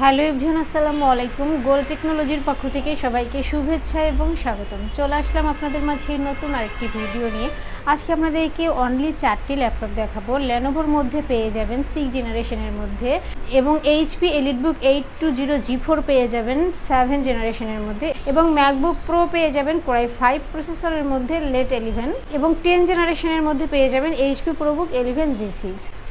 Hello everyone, আসসালামু আলাইকুম। Gold টেকনোলজির পক্ষ থেকে সবাইকে শুভেচ্ছা এবং স্বাগতম। চলে আসলাম আপনাদের মাঝে নতুন আরেকটি ভিডিও নিয়ে। আজকে আপনাদেরকে অনলি 4টি ল্যাপটপ দেখাবো। লেনোভোর মধ্যে পেয়ে যাবেন 6 জেনারেশনের মধ্যে, এবং এইচপি এলিটবুক 820 G4 পেয়ে যাবেন 7 জেনারেশনের মধ্যে, এবং ম্যাকবুক প্রো পেয়ে যাবেন কোরাই 5 প্রসেসরের মধ্যে লেট 11, এবং 10 জেনারেশনের মধ্যে পেয়ে যাবেন এইচপি প্রোবুক 11 G6।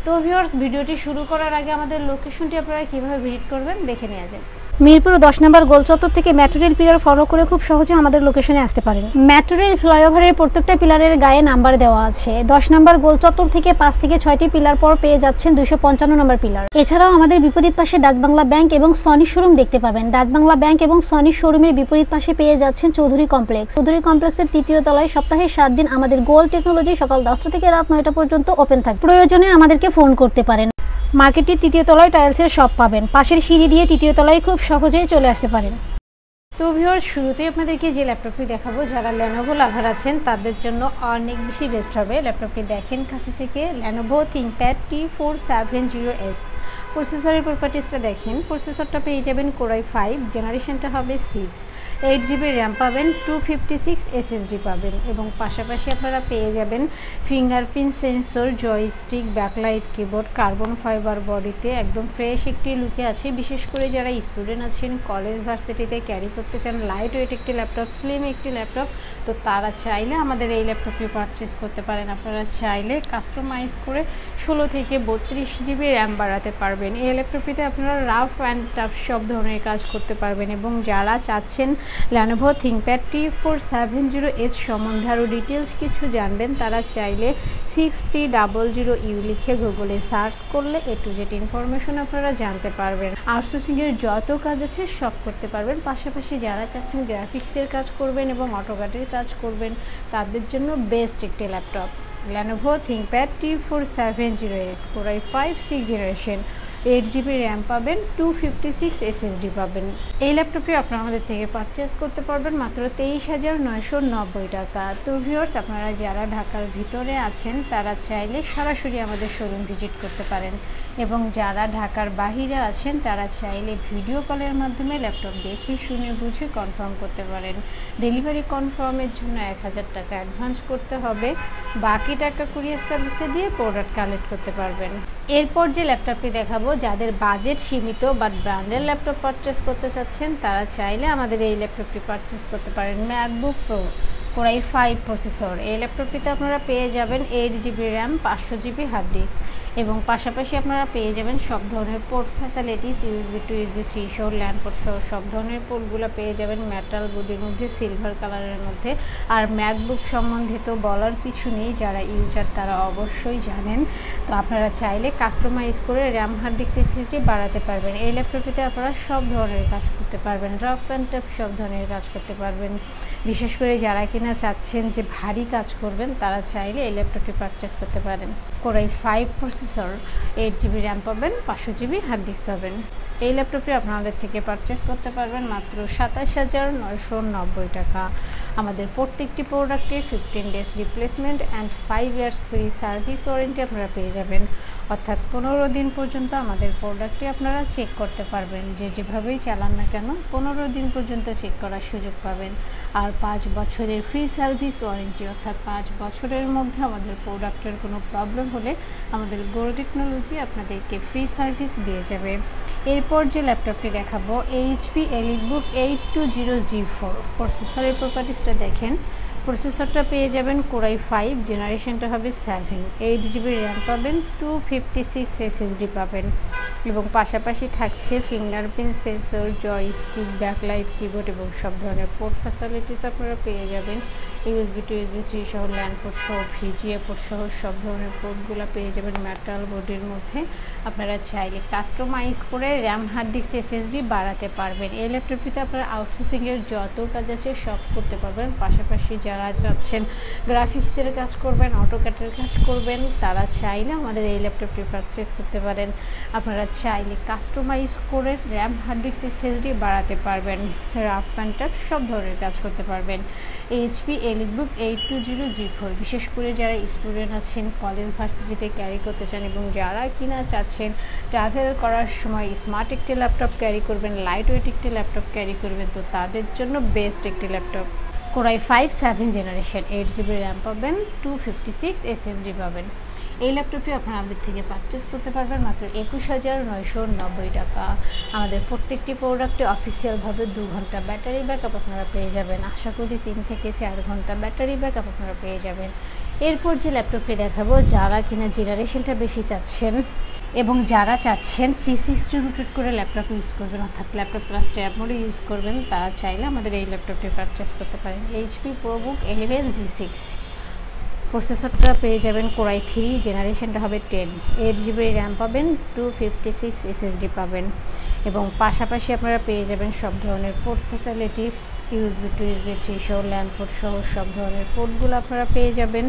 তো ভিউয়ার্স, ভিডিওটি শুরু করার আগে আমাদের লোকেশনটি আপনারা কীভাবে ভিজিট করবেন দেখে নেওয়া যাক। মিরপুর 10 নম্বর গোল চত্বর থেকে মেট্রো রেল পিলার ফলো করে খুব সহজে আমাদের লোকেশনে আসতে পারেন। মেট্রো রেল ফ্লাইওভারের প্রত্যেকটা পিলারের গায়ে নাম্বার দেওয়া আছে। 10 নম্বর গোল চত্বর থেকে 5 থেকে 6টি পিলার পর পেয়ে যাচ্ছেন 255 নম্বর পিলার। এছাড়াও আমাদের বিপরীত পাশে ডাচ বাংলা ব্যাংক এবং সনি শোরুম দেখতে পাবেন। ডাচ বাংলা ব্যাংক এবং সনি শোরুমের বিপরীত পাশে পেয়ে যাচ্ছেন চৌধুরী কমপ্লেক্স। চৌধুরী কমপ্লেক্সের 3য় তলায় সপ্তাহে 7 দিন আমাদের গোল্ড টেকনোলজি সকাল 10টা থেকে রাত 9টা পর্যন্ত ওপেন থাকে। প্রয়োজনে আমাদেরকে ফোন করতে পারেন। মার্কেটটির 3য় তলায় টাইলসের শপ পাবেন। পাশের সিঁড়ি দিয়ে 3য় তলায় খুব সহজেই চলে আসতে পারেন। তো ভিউয়ার্স, শুরুতেই আপনাদেরকে যে ল্যাপটপটি দেখাবো, যারা লেনোভো লাভার আছেন তাদের জন্য অনেক বেশি বেস্ট হবে। ল্যাপটপটি দেখেন কাছে থেকে, লেনোভো থিংকপ্যাড T470S। প্রসেসরের প্রপার্টিসটা দেখেন। প্রসেসরটা পেয়ে যাবেন কোরাই 5, জেনারেশনটা হবে 6, 8GB র্যাম পাবেন, 256 SSD পাবেন, এবং পাশাপাশি আপনারা পেয়ে যাবেন fingerprint sensor, joystick, backlight keyboard, carbon fibre বডিতে একদম ফ্রেশ একটি লুকে আছে। বিশেষ করে যারা স্টুডেন্ট আছেন, কলেজ ভার্সিটিতে ক্যারি করতে চান লাইট ওয়েট একটি ল্যাপটপ, স্লিম একটি ল্যাপটপ, তো তারা চাইলে আমাদের এই ল্যাপটপটি পারচেস করতে পারেন। আপনারা চাইলে কাস্টমাইজ করে 16 থেকে 32GB র্যাম বাড়াতে পারবেন। এই ল্যাপটপটিতে আপনারা রাফ অ্যান্ড টাফ সব ধরনের কাজ করতে পারবেন। এবং যারা চাচ্ছেন লেনোভো থিংকপ্যাড T470S সম্বন্ধে আরও ডিটেলস কিছু জানবেন, তারা চাইলে 6300U লিখে গুগলে সার্চ করলে A to Z ইনফরমেশন আপনারা জানতে পারবেন। আউটসোর্সিংয়ের যত কাজ আছে সব করতে পারবেন। পাশাপাশি যারা চাচ্ছেন গ্রাফিক্সের কাজ করবেন এবং অটোক্যাডের কাজ করবেন, তাদের জন্য বেস্ট একটি laptop Lenovo ThinkPad T470S, core i 5 6 generation, 8GB RAM পাবেন, 256 SSD পাবেন। এই ল্যাপটপটি আপনারা আমাদের থেকে পারচেস করতে পারবেন মাত্র 23,990 টাকা। তো ভিউয়ার্স, আপনারা যারা ঢাকার ভিতরে আছেন তারা চাইলে সরাসরি আমাদের শোরুম ভিজিট করতে পারেন, এবং যারা ঢাকার বাহিরে আছেন তারা চাইলে ভিডিও কলের মাধ্যমে ল্যাপটপ দেখে শুনে বুঝে কনফার্ম করতে পারেন। ডেলিভারি কনফার্মের জন্য 1000 টাকা অ্যাডভান্স করতে হবে, বাকি টাকা কুরিয়ার সার্ভিসে দিয়ে প্রোডাক্ট কালেক্ট করতে পারবেন। এরপর যে ল্যাপটপটি দেখাবো, যাদের বাজেট সীমিত বাট ব্র্যান্ডের ল্যাপটপ পারচেস করতে চাচ্ছেন তারা চাইলে আমাদের এই ল্যাপটপটি পারচেস করতে পারেন। MacBook pro core i 5 processor. এই ল্যাপটপটিতে আপনারা পেয়ে যাবেন 8GB RAM, 500GB hard disk, এবং পাশাপাশি আপনারা পেয়ে যাবেন সব ধরনের port facilities, USB to USB 3 সহ, ল্যান্ড পোর্ট সহ সব ধরনের পোর্টগুলো পেয়ে যাবেন মেটাল বডির মধ্যে, সিলভার কালারের মধ্যে। আর ম্যাকবুক সম্বন্ধে তো বলার কিছু নেই, যারা ইউজার তারা অবশ্যই জানেন। তো আপনারা চাইলে কাস্টমাইজ করে র্যাম, হার্ড ডিস্ক, SSD বাড়াতে পারবেন। এই ল্যাপটপটিতে আপনারা সব ধরনের কাজ করতে পারবেন, রাফ অ্যান্ড টাফ সব ধরনের কাজ করতে পারবেন। বিশেষ করে যারা কিনা চাচ্ছেন যে ভারী কাজ করবেন, তারা চাইলে এই ল্যাপটপটি পারচেস করতে পারেন। কোরাই 5 প্রসেসর, 8GB র্যাম পাবেন, 500GB হার্ড ডিস্ক পাবেন। এই ল্যাপটপটি আপনাদের থেকে পারচেস করতে পারবেন মাত্র 27,990 টাকা। আমাদের প্রত্যেকটি প্রোডাক্টে 15 days replacement and 5 years free service warranty আপনারা পেয়ে যাবেন। অর্থাৎ 15 দিন পর্যন্ত আমাদের প্রোডাক্টটি আপনারা চেক করতে পারবেন। যেভাবেই চালান না কেন 15 দিন পর্যন্ত চেক করার সুযোগ পাবেন। আর 5 বছরের ফ্রি সার্ভিস ওয়ারেন্টি, অর্থাৎ 5 বছরের মধ্যে আমাদের প্রোডাক্টের কোনো প্রবলেম হলে আমাদের গোল্ড টেকনোলজি আপনাদেরকে ফ্রি সার্ভিস দিয়ে যাবে। এরপর যে ল্যাপটপটি দেখাবো, এইচপি এলিটবুক 820 G4। প্রসেসরের প্রপার্টিসটা দেখেন। প্রসেসরটা পেয়ে যাবেন কোরাই 5, জেনারেশনটা হবে 7, 8GB র্যাম পাবেন, 256 SSD পাবেন, এবং পাশাপাশি থাকছে fingerprint sensor, joystick, backlight keyboard, এবং সব ধরনের পোর্ট ফ্যাসিলিটিস আপনারা পেয়ে যাবেন। USB to USB 3 সহ, ল্যান্ড পোর্ট সহ, VGA পোর্ট সহ সব ধরনের পোর্টগুলো পেয়ে যাবেন মেটাল বডির মধ্যে। আপনারা চাইলে কাস্টমাইজ করে র্যাম, হার্ড ডিস্ক, SSD বাড়াতে পারবেন। এই ল্যাপটপটিতে আপনারা আউটসোর্সিংয়ের যত কাজ আছে সব করতে পারবেন। পাশাপাশি যারা চাচ্ছেন গ্রাফিক্সের কাজ করবেন, অটোক্যাডের কাজ করবেন, তারা চাইলে আমাদের এই ল্যাপটপটি পারচেস করতে পারেন। আপনারা চাইলে কাস্টমাইজ করে র্যাম, হার্ড ডিস্ক, SSD বাড়াতে পারবেন। রাফ অ্যান্ড টাফ সব ধরনের কাজ করতে পারবেন। HP টেলিবুক 820G4। বিশেষ করে যারা স্টুডেন্ট আছেন, কলেজ ভার্সিটিতে ক্যারি করতে চান এবং যারা কিনা চাচ্ছেন ট্রাভেল করার সময় স্মার্ট একটি ল্যাপটপ ক্যারি করবেন, লাইট ওয়েট একটি ল্যাপটপ ক্যারি করবেন, তো তাদের জন্য বেস্ট একটি laptop. Core i 5 7 generation, 8GB RAM পাবেন, 256 SSD পাবেন। এই ল্যাপটপটি আপনারা আমাদের থেকে পারচেস করতে পারবেন মাত্র 21,990 টাকা। আমাদের প্রত্যেকটি প্রোডাক্টে অফিসিয়ালভাবে 2 ঘন্টা ব্যাটারি ব্যাকআপ আপনারা পেয়ে যাবেন। আশা করি 3 থেকে 4 ঘন্টা ব্যাটারি ব্যাকআপ আপনারা পেয়ে যাবেন। এরপর যে ল্যাপটপটি দেখাবো, যারা কিনা জেনারেশনটা বেশি চাচ্ছেন এবং যারা চাচ্ছেন 360 রোটেট করে ল্যাপটপ ইউজ করবেন, অর্থাৎ ল্যাপটপ প্লাস ট্যাব মোডে ইউজ করবেন, তারা চাইলে আমাদের এই ল্যাপটপটি পারচেস করতে পারেন। HP ProBook 11G6 প্রসেসরটা পেয়ে যাবেন কোরাই 3, জেনারেশনটা হবে 10, 8GB র্যাম পাবেন, 256 SSD পাবেন এবং পাশাপাশি আপনারা পেয়ে যাবেন সব ধরনের port facilities, USB to USB 3 সহ, ল্যান্ড পোর্ট সহ সব ধরনের পোর্টগুলো আপনারা পেয়ে যাবেন।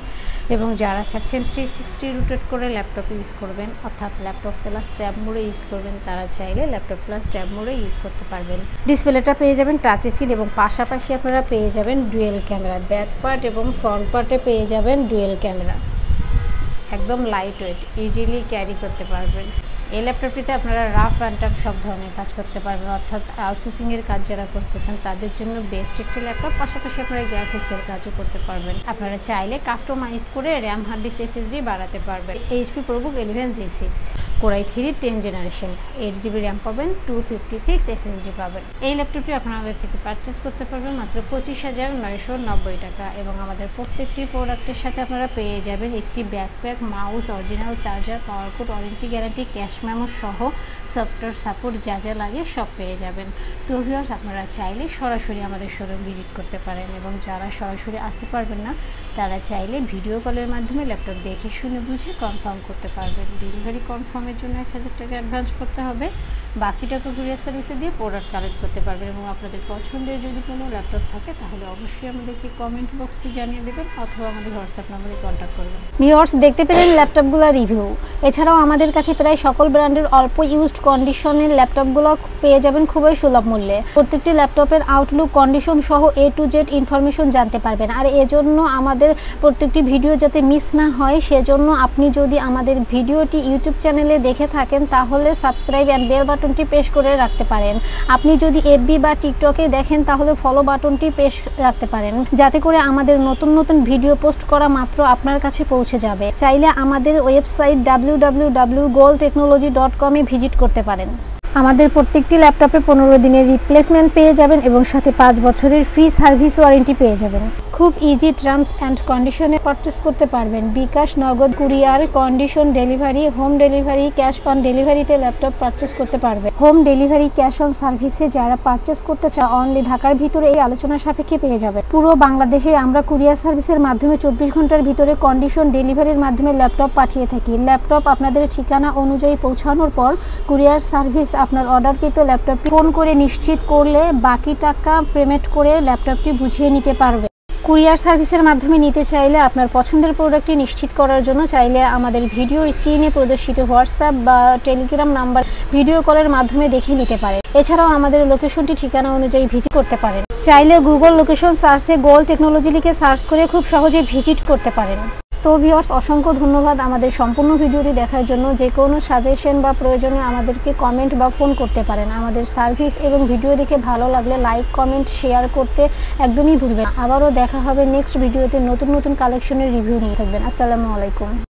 এবং যারা চাচ্ছেন 360 রোটেট করে ল্যাপটপ ইউজ করবেন, অর্থাৎ ল্যাপটপ প্লাস ট্যাব মোডে ইউজ করবেন, তারা চাইলে ল্যাপটপ প্লাস ট্যাব মোডে ইউজ করতে পারবেন। ডিসপ্লেটা পেয়ে যাবেন টাচ স্ক্রিন এবং পাশাপাশি আপনারা পেয়ে যাবেন ডুয়েল ক্যামেরা, ব্যাক পার্ট এবং ফ্রন্ট পার্টে পেয়ে যাবেন ডুয়েল ক্যামেরা। একদম লাইট ওয়েট, ইজিলি ক্যারি করতে পারবেন। এই ল্যাপটপটিতে আপনারা রাফ অ্যান্ড টাফ সব ধরনের কাজ করতে পারবেন, অর্থাৎ আউটসোর্সিংয়ের কাজ যারা করতে চান তাদের জন্য বেস্ট একটি ল্যাপটপ। পাশাপাশি আপনারা গ্রাফিক্সের কাজও করতে পারবেন। আপনারা চাইলে কাস্টমাইজ করে র্যাম, হার্ড ডিস্ক, SSD বাড়াতে পারবেন। HP ProBook 11G6 core i 3 10 generation, 8GB RAM পাবেন, 256 SSD পাবেন। এই ল্যাপটপটি আপনাদের থেকে পারচেস করতে পারবেন মাত্র 25,990 টাকা এবং আমাদের প্রত্যেকটি প্রোডাক্টের সাথে আপনারা পেয়ে যাবেন একটি backpack, mouse, original charger, power cord, warranty guarantee, cash memo সহ সফটওয়্যার সাপোর্ট যা যা লাগে সব পেয়ে যাবেন। তো ভিউয়ার্স, আপনারা চাইলে সরাসরি আমাদের শোরুম ভিজিট করতে পারেন এবং যারা সরাসরি আসতে পারবেন না তারা চাইলে ভিডিও কলের মাধ্যমে ল্যাপটপ দেখে শুনে বুঝে কনফার্ম করতে পারবেন। ডেলিভারি কনফার্মের জন্য 1000 টাকা অ্যাডভান্স করতে হবে, বাকি টাকা কুরিয়ার সার্ভিসে দিয়ে প্রোডাক্ট কালেক্ট করতে পারবেন। এবং আপনাদের পছন্দের যদি কোনো ল্যাপটপ থাকে তাহলে অবশ্যই আমাদেরকে কমেন্ট বক্সে জানিয়ে দেবেন অথবা আমাদের হোয়াটসঅ্যাপ নম্বরে কন্ট্যাক্ট করবেন। ভিউয়ার্স, দেখতে পেলেন ল্যাপটপগুলো রিভিউ। এছাড়াও আমাদের কাছে প্রায় সকল ব্র্যান্ডের অল্প ইউজড কন্ডিশনের ল্যাপটপগুলো পেয়ে যাবেন খুবই সুলভ মূল্যে। প্রত্যেকটি ল্যাপটপের আউটলুক, কন্ডিশন সহ A to Z ইনফরমেশন জানতে পারবেন। আর এজন্য আমাদের প্রত্যেকটি ভিডিও যাতে মিস না হয় সেজন্য আপনি যদি আমাদের ভিডিওটি ইউটিউব চ্যানেলে দেখে থাকেন তাহলে সাবস্ক্রাইব অ্যান্ড বেল বাটনটি প্রেস করে রাখতে পারেন। আপনি যদি FB বা টিকটকে দেখেন তাহলে ফলো বাটনটি প্রেস রাখতে পারেন, যাতে করে আমাদের নতুন নতুন ভিডিও পোস্ট করা মাত্র আপনার কাছে পৌঁছে যাবে। চাইলে আমাদের ওয়েবসাইট www.goldtechnology.com এ ভিজিট করতে পারেন। আমাদের প্রত্যেকটি ল্যাপটপে 15 দিনের রিপ্লেসমেন্ট পেয়ে যাবেন এবং সাথে 5 বছরের ফ্রি সার্ভিস ওয়ারেন্টি পেয়ে যাবেন। খুব ইজি টার্মস অ্যান্ড কন্ডিশনে পারচেস করতে পারবেন। বিকাশ, নগদ, courier, condition delivery, home delivery, cash on ডেলিভারিতে ল্যাপটপ পারচেস করতে পারবেন। হোম ডেলিভারি, ক্যাশ অন সার্ভিসে যারা পারচেস করতে চায় অনলি ঢাকার ভিতরে এই আলোচনা সাপেক্ষে পেয়ে যাবে। পুরো বাংলাদেশে আমরা কুরিয়ার সার্ভিসের মাধ্যমে 24 ঘন্টার ভিতরে কন্ডিশন ডেলিভারির মাধ্যমে ল্যাপটপ পাঠিয়ে থাকি। ল্যাপটপ আপনাদের ঠিকানা অনুযায়ী পৌঁছানোর পর কুরিয়ার সার্ভিস আপনার অর্ডারকৃত ল্যাপটপটি ফোন করে নিশ্চিত করলে বাকি টাকা পেমেন্ট করে ল্যাপটপটি বুঝিয়ে নিতে পারবে। কুরিয়ার সার্ভিসের মাধ্যমে নিতে চাইলে আপনার পছন্দের প্রোডাক্টটি নিশ্চিত করার জন্য চাইলে আমাদের ভিডিওর স্ক্রিনে প্রদর্শিত হোয়াটসঅ্যাপ বা টেলিগ্রাম নাম্বার ভিডিও কলের মাধ্যমে দেখে নিতে পারে। এছাড়াও আমাদের লোকেশনটি ঠিকানা অনুযায়ী ভিজিট করতে পারেন। চাইলে গুগল লোকেশন সার্চে গোল্ড টেকনোলজি লিখে সার্চ করে খুব সহজে ভিজিট করতে পারেন। তো ভিউয়ার্স, অসংখ্য ধন্যবাদ আমাদের সম্পূর্ণ ভিডিওটি দেখার জন্য। যে কোনো সাজেশন বা প্রয়োজনে আমাদেরকে কমেন্ট বা ফোন করতে পারেন। আমাদের সার্ভিস এবং ভিডিও দেখে ভালো লাগলে লাইক, কমেন্ট, শেয়ার করতে একদমই ভুলবেন না। আবারও দেখা হবে নেক্সট ভিডিওতে নতুন নতুন কালেকশনের রিভিউ নিয়ে। থাকবেন। আসসালামু আলাইকুম।